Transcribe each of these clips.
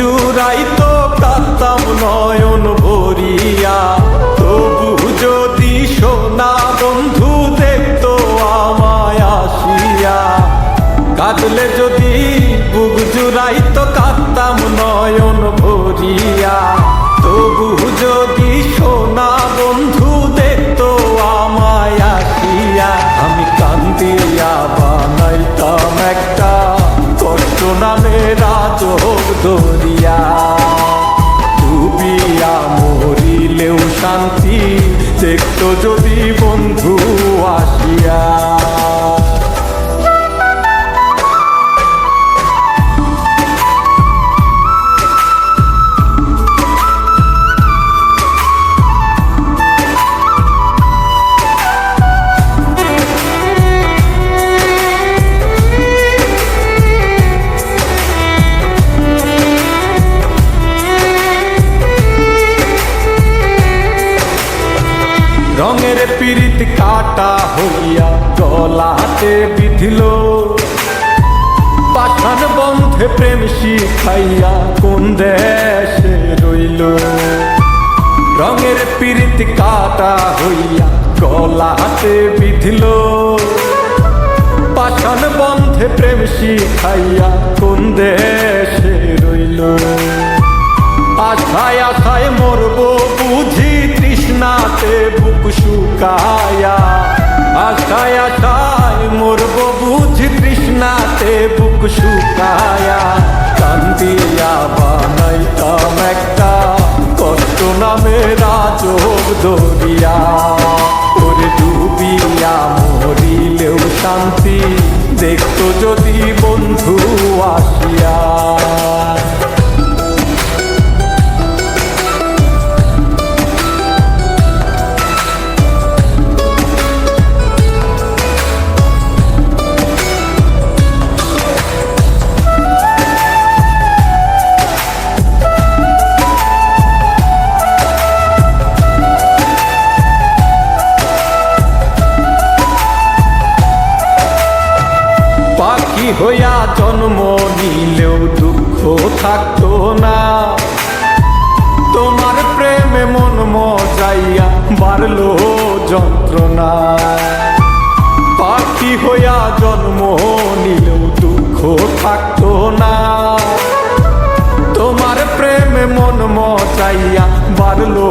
জুড়াইতো কাঁদতাম নয়ন ভরিয়া, তবু যদি সোনা বন্ধু দেখতো আমায় আসিয়া। কাঁদলে যদি বুক জুড়াইতো কাঁদতাম নয়ন ভরিয়া, তবু যদি সোনা বন্ধু দেখতো আমায় আসিয়া। আমি কান্দিয়া বানাইতাম একটা কষ্ট নামের আজব দরিয়া, ডুবিয়া মরিলেও শান্তি দেখতো যদি বন্ধু আসিয়া। রঙের পিরিত কাটা হইয়া গলাতে বিধিল, পাষাণ বন্ধে প্রেম শিখাইয়া কোন দেশে রইল। রঙের পিরিত কাটা হইয়া গলাতে বিধিল, পাষাণ বন্ধে প্রেম শিখাইয়া কোন দেশে রইল। আশায় আশায় মরবো বুঝি তৃষ্ণাতে বুক শুকায়া, আশায় আশায় মরবো বুঝি তৃষ্ণাতে বুক শুকায়া। কান্দিয়া বানাইতাম একটা কষ্ট নামের আজব দরিয়া, ওরে ডুবিয়া মরিলেও শান্তি দেখতো যদি বন্ধু আসিয়া। পাখি হইয়া জন্ম নিলেও দুঃখ থাকতো না, তোমার প্রেমে মন মজাইয়া বাড়লো যন্ত্রণা। পাখি হইয়া জন্ম নিলেও দুঃখ থাকতো না, তোমার প্রেমে মন মজাইয়া বাড়লো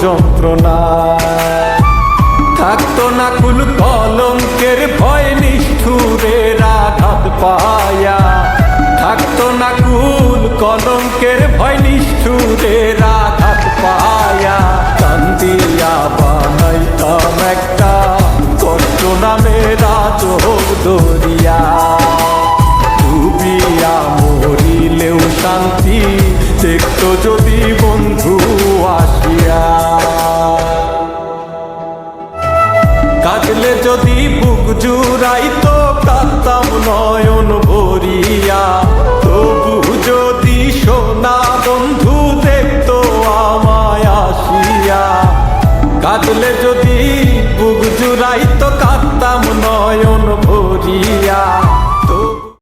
যন্ত্রণা। থাকতো না কুল কলঙ্কের ভয় নিষ্ঠুরের আঘাত পায়া, থাকতো না কুল কলঙ্কের ভয় নিষ্ঠুরের আঘাত পায়া। কান্দিয়া বানাইতাম একটা কষ্ট নামের আজব দরিয়া, ডুবিয়া মরিলেও শান্তি দেখতো যদি বন্ধু আসিয়া। কাঁদলে যদি বুক জুড়াইতো কাঁদতাম নয়ন ভরিয়া, তবু যদি সোনা বন্ধু দেখতো আমায় আসিয়া। কাঁদলে যদি বুক জুড়াইতো কাঁদতাম নয়ন ভরিয়া,